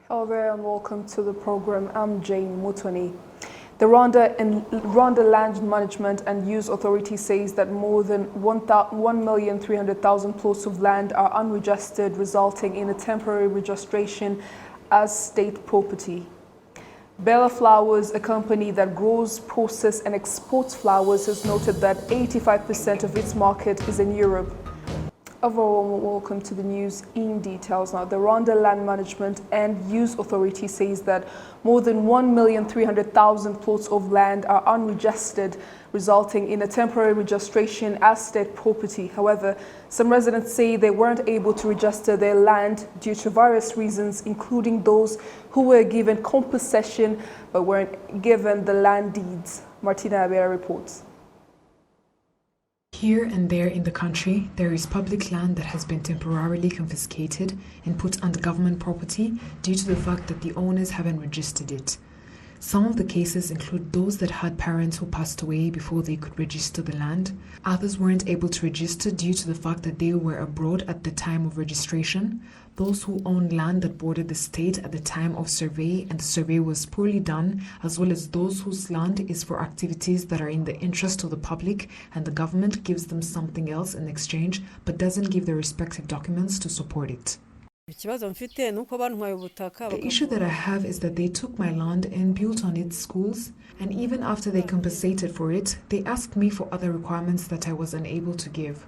Hello there and welcome to the program. I'm Jane Mutoni. The Rwanda Land Management and Use Authority says that more than 1,300,000 plots of land are unregistered, resulting in a temporary registration as state property. Bella Flowers, a company that grows, processes and exports flowers, has noted that 85% of its market is in Europe. A warm welcome to the news in details now. The Rwanda Land Management and Use Authority says that more than 1,300,000 plots of land are unregistered, resulting in a temporary registration as state property. However, some residents say they weren't able to register their land due to various reasons, including those who were given compossession but weren't given the land deeds. Martina Abera reports. Here and there in the country, there is public land that has been temporarily confiscated and put under government property due to the fact that the owners haven't registered it. Some of the cases include those that had parents who passed away before they could register the land. Others weren't able to register due to the fact that they were abroad at the time of registration. Those who owned land that bordered the state at the time of survey and the survey was poorly done, as well as those whose land is for activities that are in the interest of the public and the government gives them something else in exchange but doesn't give their respective documents to support it. The issue that I have is that they took my land and built on it schools, and even after they compensated for it, they asked me for other requirements that I was unable to give.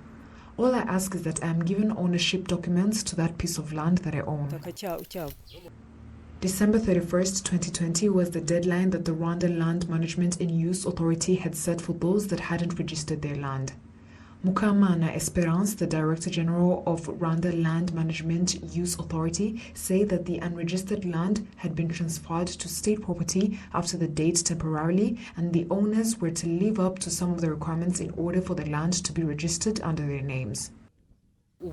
All I ask is that I am given ownership documents to that piece of land that I own. December 31st, 2020 was the deadline that the Rwanda Land Management and Use Authority had set for those that hadn't registered their land. Mukamana Esperance, the Director General of Rwanda Land Management Use Authority, say that the unregistered land had been transferred to state property after the date temporarily, and the owners were to live up to some of the requirements in order for the land to be registered under their names. You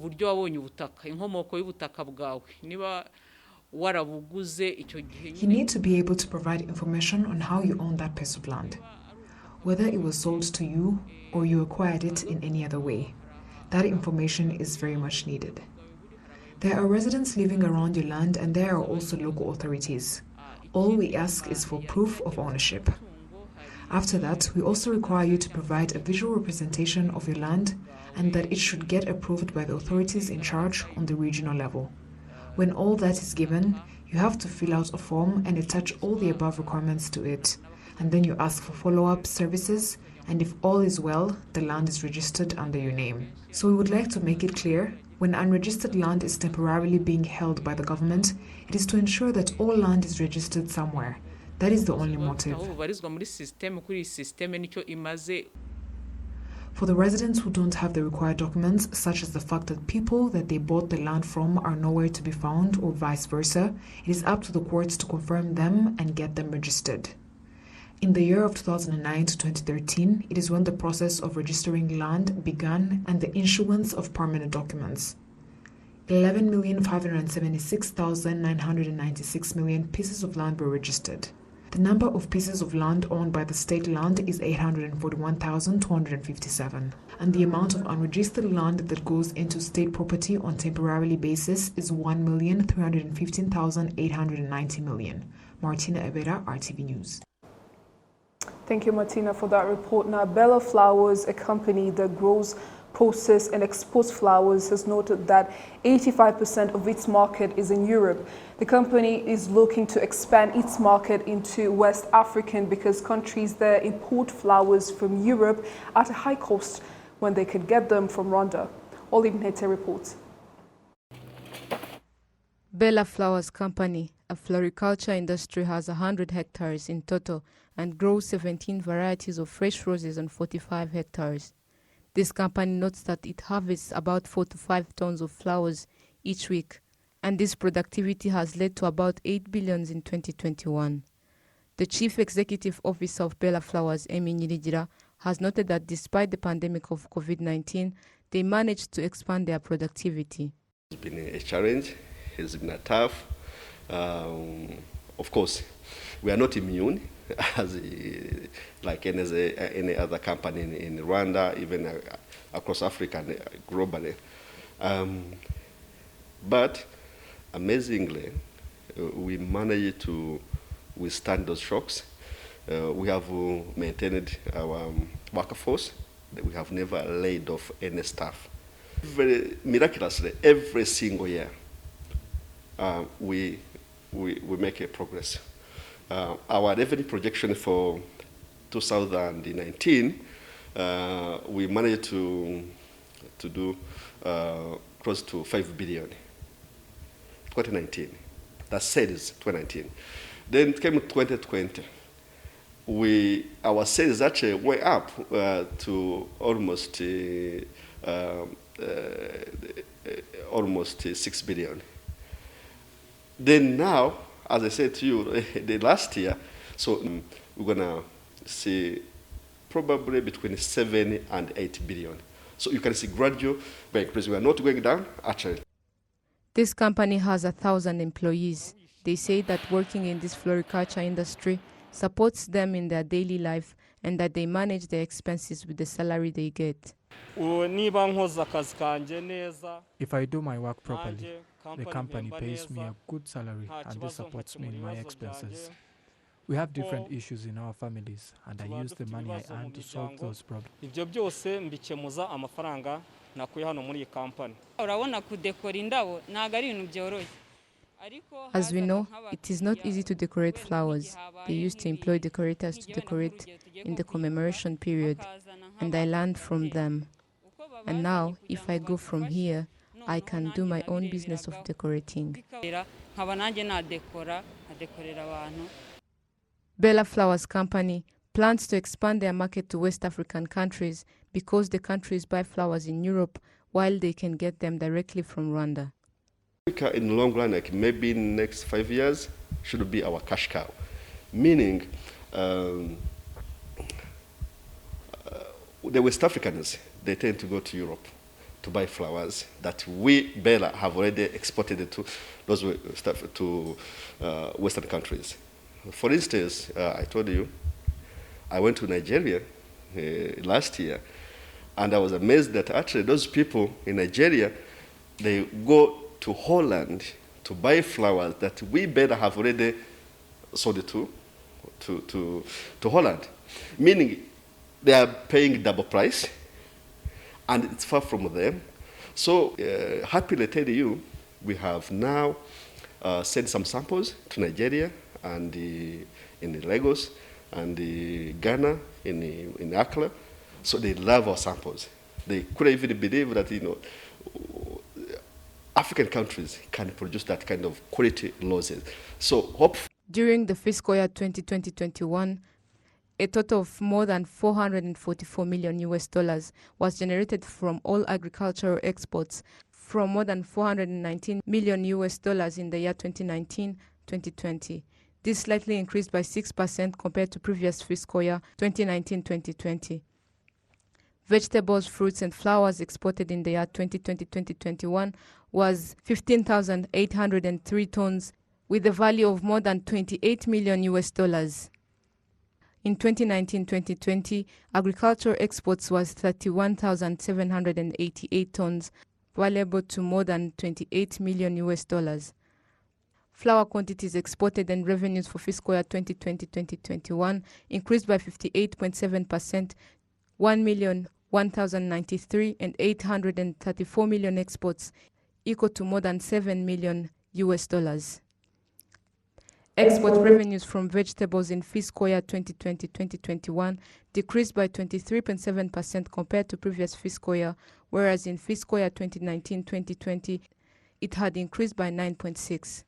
need to be able to provide information on how you own that piece of land, whether it was sold to you or you acquired it in any other way. That information is very much needed. There are residents living around your land and there are also local authorities. All we ask is for proof of ownership. After that, we also require you to provide a visual representation of your land and that it should get approved by the authorities in charge on the regional level. When all that is given, you have to fill out a form and attach all the above requirements to it. And then you ask for follow-up services, and if all is well, the land is registered under your name. So we would like to make it clear, when unregistered land is temporarily being held by the government, it is to ensure that all land is registered somewhere. That is the only motive. For the residents who don't have the required documents, such as the fact that people that they bought the land from are nowhere to be found or vice versa, it is up to the courts to confirm them and get them registered. In the year of 2009 to 2013, it is when the process of registering land began and the issuance of permanent documents. 11,576,996 million pieces of land were registered. The number of pieces of land owned by the state land is 841,257, and the amount of unregistered land that goes into state property on temporarily basis is 1,315,890 million. Martina Evera, RTV News. Thank you, Martina, for that report. Now, Bella Flowers, a company that grows, processes and exports flowers, has noted that 85% of its market is in Europe. The company is looking to expand its market into West African because countries there import flowers from Europe at a high cost when they could get them from Rwanda. Olive Nete reports. Bella Flowers Company, a floriculture industry, has 100 hectares in total and grows 17 varieties of fresh roses on 45 hectares. This company notes that it harvests about 4 to 5 tons of flowers each week, and this productivity has led to about 8 billion in 2021. The Chief Executive Officer of Bella Flowers, Amy Nyirigira, has noted that despite the pandemic of COVID-19, they managed to expand their productivity. It's been a challenge, it's been a tough. Of course, we are not immune as like any other company in Rwanda, even across Africa and globally. But amazingly, we managed to withstand those shocks. We have maintained our workforce. We have never laid off any staff. Very miraculously, every single year, we make a progress. Our revenue projection for 2019, we managed to do close to 5 billion. 2019, that sales 2019. Then it came 2020. Our sales actually went up to almost 6 billion. Then now, as I said to you, the last year, so we're gonna see probably between 7 and 8 billion. So you can see gradual increase. We are not going down, actually. This company has 1,000 employees. They say that working in this floriculture industry supports them in their daily life and that they manage their expenses with the salary they get. If I do my work properly, the company pays me a good salary and this supports me in my expenses. We have different issues in our families and I use the money I earn to solve those problems. As we know, it is not easy to decorate flowers. They used to employ decorators to decorate in the commemoration period, and I learned from them. And now, if I go from here, I can do my own business of decorating. Bella Flowers Company plans to expand their market to West African countries because the countries buy flowers in Europe while they can get them directly from Rwanda. Africa in the long run, like maybe in the next 5 years, should be our cash cow. Meaning, the West Africans, they tend to go to Europe to buy flowers that we, Bella, have already exported to those to Western countries. For instance, I told you, I went to Nigeria last year, and I was amazed that actually those people in Nigeria, they go to Holland to buy flowers that we better have already sold it to Holland. Meaning they are paying double price and it's far from them. So happily tell you, we have now sent some samples to Nigeria and in Lagos and Ghana, in Accra. So they love our samples. They couldn't even believe that, African countries can produce that kind of quality roses. So hope. During the fiscal year 2020-21, a total of more than $444 million was generated from all agricultural exports, from more than $419 million in the year 2019-2020. This slightly increased by 6% compared to previous fiscal year 2019-2020. Vegetables, fruits and flowers exported in the year 2020-2021 was 15,803 tons with a value of more than $28 million. In 2019-2020, agricultural exports was 31,788 tons, valuable to more than $28 million. Flower quantities exported and revenues for fiscal year 2020-2021 increased by 58.7%, 1,001,093 and 834 million exports, equal to more than $7 million. Export revenues from vegetables in fiscal year 2020-2021 decreased by 23.7% compared to previous fiscal year, whereas in fiscal year 2019-2020, it had increased by 9.6%.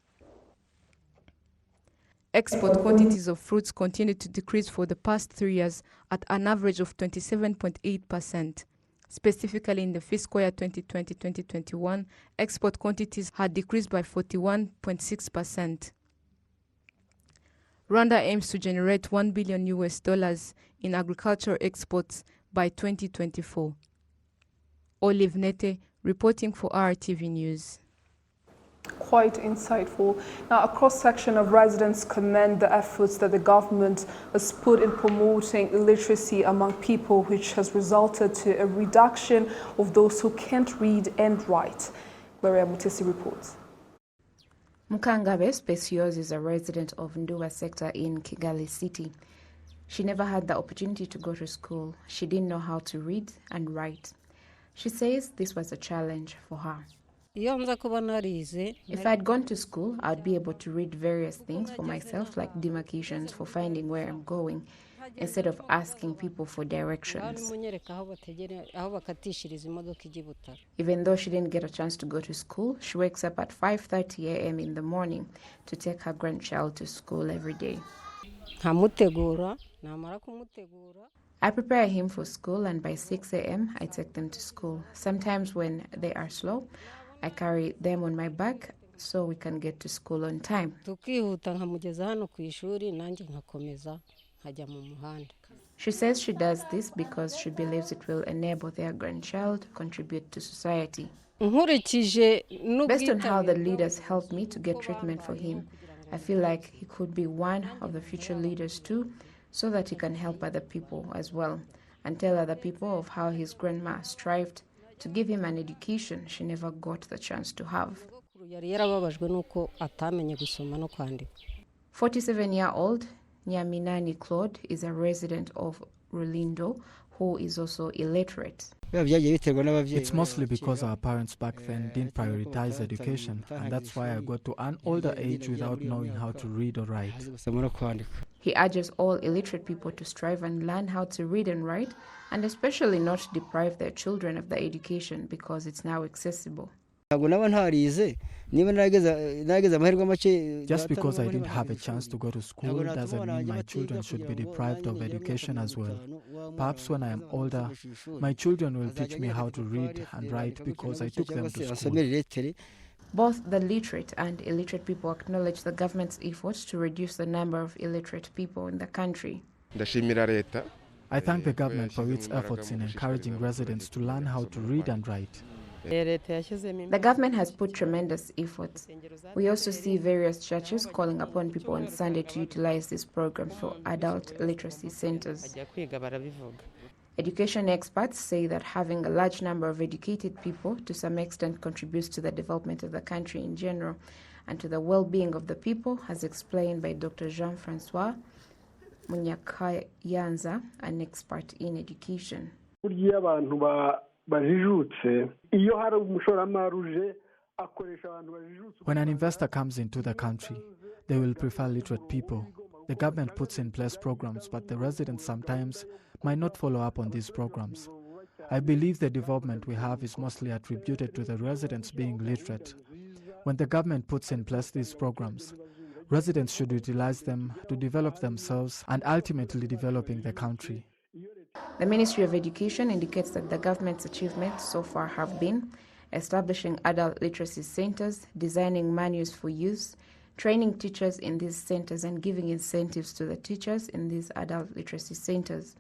Export quantities of fruits continued to decrease for the past 3 years at an average of 27.8%. Specifically in the fiscal year 2020-2021, export quantities had decreased by 41.6%. Rwanda aims to generate $1 billion in agricultural exports by 2024. Olive Nete, reporting for RTV News. Quite insightful. Now, a cross-section of residents commend the efforts that the government has put in promoting illiteracy among people, which has resulted to a reduction of those who can't read and write. Gloria Mutesi reports. Mukangabe Specios is a resident of Nduwa sector in Kigali City. She never had the opportunity to go to school. She didn't know how to read and write. She says this was a challenge for her. If I'd gone to school, I'd be able to read various things for myself, like demarcations for finding where I'm going, instead of asking people for directions. Even though she didn't get a chance to go to school, she wakes up at 5:30 a.m. in the morning to take her grandchild to school every day. I prepare him for school, and by 6 a.m. I take them to school. Sometimes when they are slow, I carry them on my back so we can get to school on time. She says she does this because she believes it will enable their grandchild to contribute to society. Based on how the leaders helped me to get treatment for him, I feel like he could be one of the future leaders too, so that he can help other people as well and tell other people of how his grandma strived to give him an education she never got the chance to have. 47-year-old Nyaminani Claude is a resident of Rulindo who is also illiterate. It's mostly because our parents back then didn't prioritize education, and that's why I got to an older age without knowing how to read or write. He urges all illiterate people to strive and learn how to read and write, and especially not deprive their children of the education because it's now accessible. Just because I didn't have a chance to go to school doesn't mean my children should be deprived of education as well. Perhaps when I am older, my children will teach me how to read and write because I took them to school. Both the literate and illiterate people acknowledge the government's efforts to reduce the number of illiterate people in the country. I thank the government for its efforts in encouraging residents to learn how to read and write. The government has put tremendous efforts. We also see various churches calling upon people on Sunday to utilize these programs for adult literacy centers. Education experts say that having a large number of educated people to some extent contributes to the development of the country in general and to the well-being of the people, as explained by Dr. Jean-Francois Munyakayanza, an expert in education. When an investor comes into the country, they will prefer literate people. The government puts in place programs, but the residents sometimes might not follow up on these programs. I believe the development we have is mostly attributed to the residents being literate. When the government puts in place these programs, residents should utilize them to develop themselves and ultimately developing the country. The Ministry of Education indicates that the government's achievements so far have been establishing adult literacy centers, designing manuals for use, training teachers in these centers, and giving incentives to the teachers in these adult literacy centers.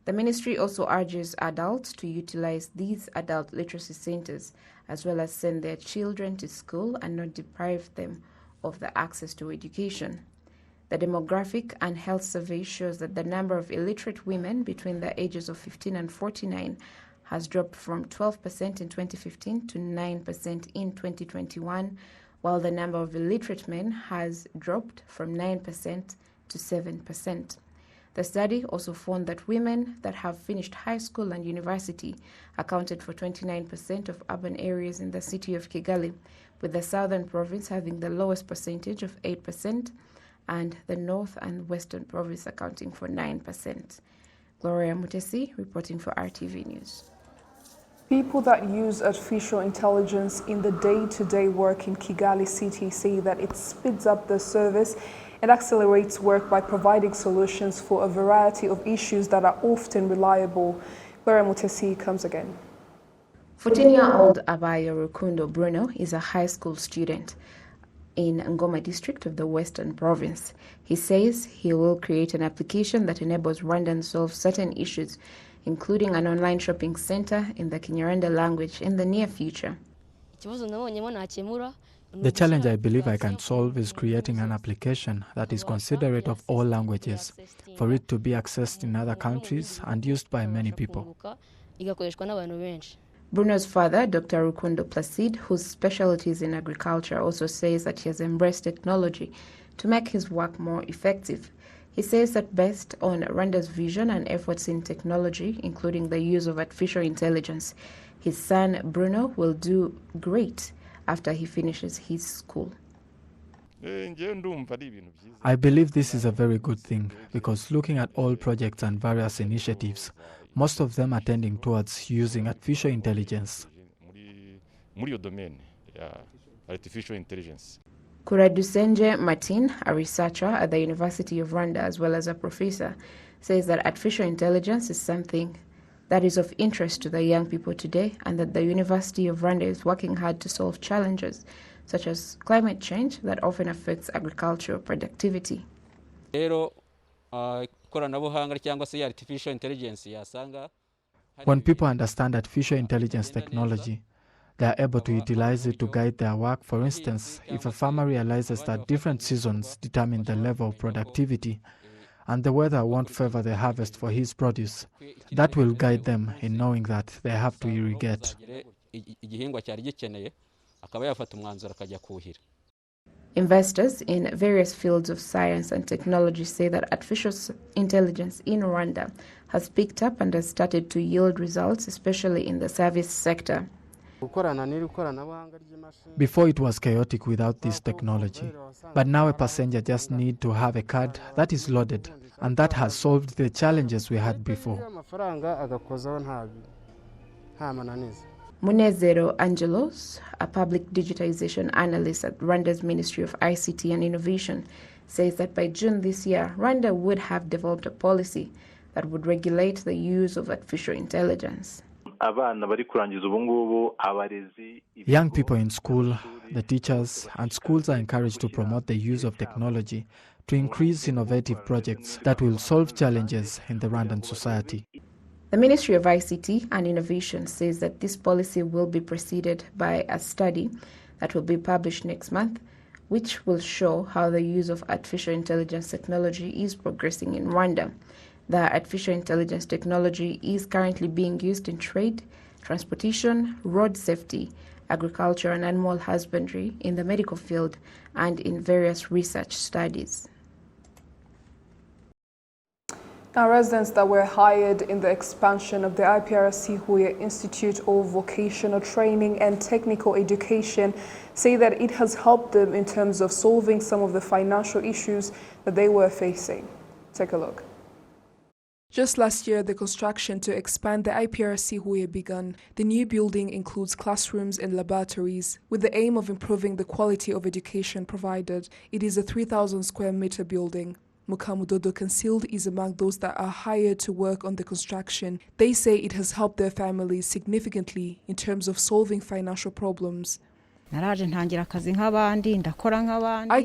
The ministry also urges adults to utilize these adult literacy centers as well as send their children to school and not deprive them of the access to education. The demographic and health survey shows that the number of illiterate women between the ages of 15 and 49 has dropped from 12% in 2015 to 9% in 2021, while the number of illiterate men has dropped from 9% to 7%. The study also found that women that have finished high school and university accounted for 29% of urban areas in the city of Kigali, with the southern province having the lowest percentage of 8%, and the north and western province accounting for 9%. Gloria Mutesi reporting for RTV News. People that use artificial intelligence in the day-to-day work in Kigali City say that it speeds up the service and accelerates work by providing solutions for a variety of issues that are often reliable. Gloria Mutesi comes again. 14-year-old Abayo Rukundo Bruno is a high school student in Ngoma district of the Western Province. He says he will create an application that enables Rwandans solve certain issues, including an online shopping center in the Kinyarwanda language in the near future. The challenge I believe I can solve is creating an application that is considerate of all languages, for it to be accessed in other countries and used by many people. Bruno's father, Dr. Rukundo Placide, whose specialty is in agriculture, also says that he has embraced technology to make his work more effective. He says that based on Rwanda's vision and efforts in technology, including the use of artificial intelligence, his son Bruno will do great after he finishes his school. I believe this is a very good thing because looking at all projects and various initiatives, most of them are tending towards using artificial intelligence. Kuradusenje Martin, a researcher at the University of Rwanda as well as a professor, says that artificial intelligence is something that is of interest to the young people today and that the University of Rwanda is working hard to solve challenges such as climate change that often affects agricultural productivity. When people understand artificial intelligence technology, they are able to utilize it to guide their work. For instance, if a farmer realizes that different seasons determine the level of productivity and the weather won't favor the harvest for his produce, that will guide them in knowing that they have to irrigate. Investors in various fields of science and technology say that artificial intelligence in Rwanda has picked up and has started to yield results, especially in the service sector. Before it was chaotic without this technology, but now a passenger just needs to have a card that is loaded, and that has solved the challenges we had before. Munezero Angelos, a public digitization analyst at Rwanda's Ministry of ICT and Innovation, says that by June this year, Rwanda would have developed a policy that would regulate the use of artificial intelligence. Young people in school, the teachers, and schools are encouraged to promote the use of technology to increase innovative projects that will solve challenges in the Rwandan society. The Ministry of ICT and Innovation says that this policy will be preceded by a study that will be published next month, which will show how the use of artificial intelligence technology is progressing in Rwanda. The artificial intelligence technology is currently being used in trade, transportation, road safety, agriculture and animal husbandry, in the medical field, and in various research studies. Now, residents that were hired in the expansion of the IPRC Huye Institute of Vocational Training and Technical Education say that it has helped them in terms of solving some of the financial issues that they were facing. Take a look. Just last year, the construction to expand the IPRC Huye began. The new building includes classrooms and laboratories with the aim of improving the quality of education provided. It is a 3,000 square meter building. Mukamudodo Concealed is among those that are hired to work on the construction. They say it has helped their families significantly in terms of solving financial problems. I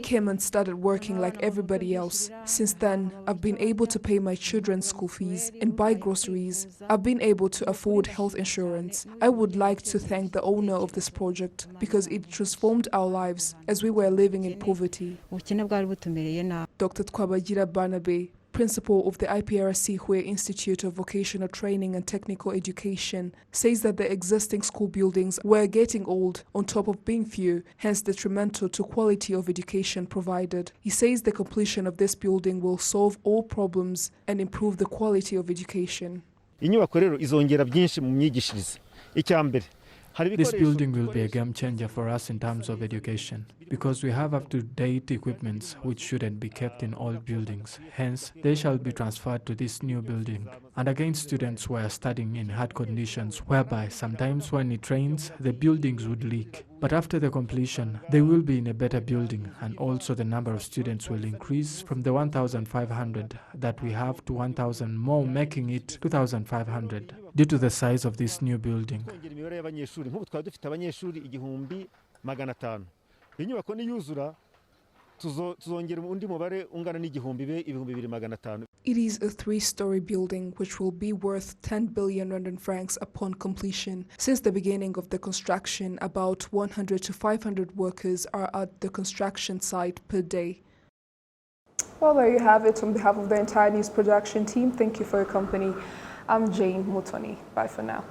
came and started working like everybody else. Since then, I've been able to pay my children's school fees and buy groceries. I've been able to afford health insurance. I would like to thank the owner of this project because it transformed our lives as we were living in poverty. Dr. Twabagira Barnabe, principal of the IPRC Huye Institute of Vocational Training and Technical Education, says that the existing school buildings were getting old on top of being few, hence detrimental to quality of education provided. He says the completion of this building will solve all problems and improve the quality of education. This building will be a game changer for us in terms of education because we have up-to-date equipments which shouldn't be kept in old buildings. Hence, they shall be transferred to this new building. And again, students who are studying in hard conditions whereby sometimes when it rains, the buildings would leak. But after the completion, they will be in a better building and also the number of students will increase from the 1,500 that we have to 1,000 more, making it 2,500 due to the size of this new building. It is a three-story building which will be worth 10 billion Rwandan francs upon completion. Since the beginning of the construction, about 100 to 500 workers are at the construction site per day. Well, there you have it. On behalf of the entire news production team, thank you for your company. I'm Jane Mutoni. Bye for now.